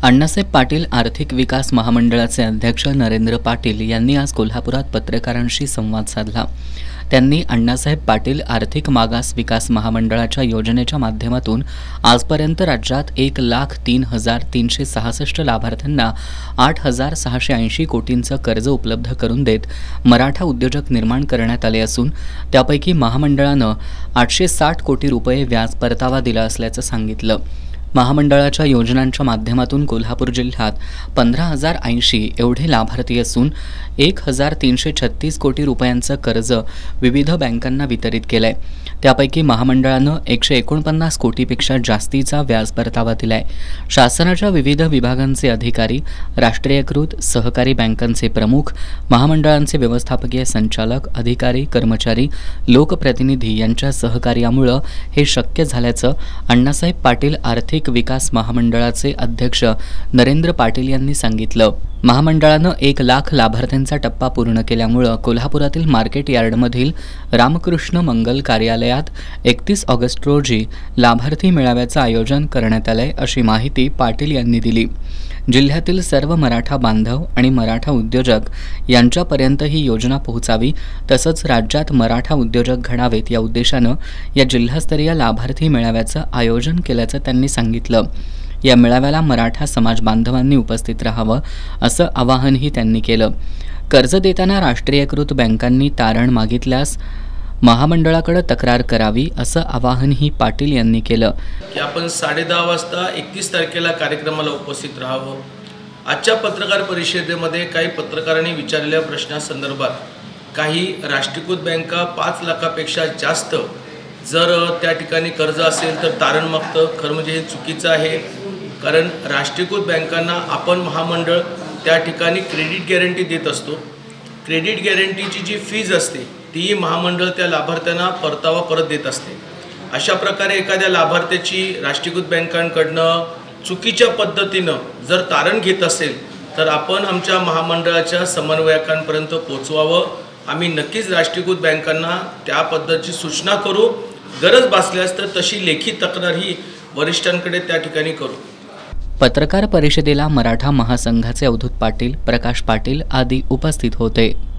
अण्णासाहेब पाटील आर्थिक विकास महामंडळाचे अध्यक्ष नरेंद्र पाटील यांनी आज कोल्हापुरात पत्रकारांशी संवाद साधला। त्यांनी अण्णासाहेब पाटील आर्थिक मागास विकास महामंडळाच्या योजनेच्या माध्यमातून आजपर्यंत राज्यात 1,03,366 लाभार्थ्यांना 8,680 कोटींचं कर्ज उपलब्ध करून देत मराठा उद्योजक निर्माण करण्यात आले असून त्यापैकी महामंडळानं 860 कोटी रुपये व्याज परतावा दिला असल्याचं सांगितलं। महामंडळाच्या योजनांच्या माध्यमातून कोल्हापूर जिल्ह्यात 15,080 एवढे लाभार्थी असून 1,336 कोटी रुपयांचं कर्ज विविध बँकांना वितरित केलंय। त्यापैकी महामंडळानं 149 कोटीपेक्षा जास्तीचा व्याज परतावा दिलाय। शासनाच्या विविध विभागांचे अधिकारी, राष्ट्रीयकृत सहकारी बँकांचे प्रमुख, महामंडळांचे व्यवस्थापकीय संचालक, अधिकारी, कर्मचारी, लोकप्रतिनिधी यांच्या सहकार्यामुळे हे शक्य झाल्याचं अण्णासाहेब पाटील आर्थिक विकास महामंडळाचे अध्यक्ष नरेंद्र पाटील यांनी सांगितलं। महामंडळानं 1 लाख लाभार्थ्यांचा टप्पा पूर्ण केल्यामुळे कोल्हापुरातील मार्केट यार्डमधील रामकृष्ण मंगल कार्यालयात 31 ऑगस्ट रोजी लाभार्थी मेळाव्याचं आयोजन करण्यात आलंय, अशी माहिती पाटील यांनी दिली। जिल्ह्यातील सर्व मराठा बांधव आणि मराठा उद्योजक यांच्यापर्यंत ही योजना पोहोचावी, तसंच राज्यात मराठा उद्योजक घडावेत या उद्देशानं या जिल्हास्तरीय लाभार्थी मेळाव्याचं आयोजन केल्याचं त्यांनी सांगितलं। या मेळाव्याला मराठा समाज बांधवांनी उपस्थित राहावं असं आवाहनही त्यांनी केलं। कर्ज देताना राष्ट्रीयकृत बँकांनी तारण मागितल्यास महामंडळाकडे तक्रार करावी असं आवाहनही पाटील यांनी केलं। की आपण 10:30 वाजता 31 तारखेला कार्यक्रमाला उपस्थित राहावं। आजच्या पत्रकार परिषदेमध्ये काही पत्रकारांनी विचारलेल्या प्रश्नासंदर्भात काही राष्ट्रीयकृत बँका 5 लाखापेक्षा जास्त जर त्या ठिकाणी कर्ज असेल तर तारण मागतं। खरं म्हणजे हे चुकीचं आहे, कारण राष्ट्रीयकृत बँकांना आपण महामंडळ त्या ठिकाणी क्रेडिट गॅरंटी देत असतो। क्रेडिट गॅरंटीची जी फीज असते ती महामंडळ त्या लाभार्थ्यांना परतावा परत देत असते। अशा प्रकारे एखाद्या लाभार्थ्याची राष्ट्रीयकृत बँकांकडनं चुकीच्या पद्धतीनं जर तारण घेत असेल तर आपण आमच्या महामंडळाच्या समन्वयकांपर्यंत पोहोचवावं। आम्ही नक्कीच राष्ट्रीयकृत बँकांना त्या पद्धतीची सूचना करू, गरज भासल्यास तर तशी लेखी तक्रारही वरिष्ठांकडे त्या ठिकाणी करू। पत्रकार परिषदेला मराठा महासंघाचे अवधूत पाटील, प्रकाश पाटील आदी उपस्थित होते।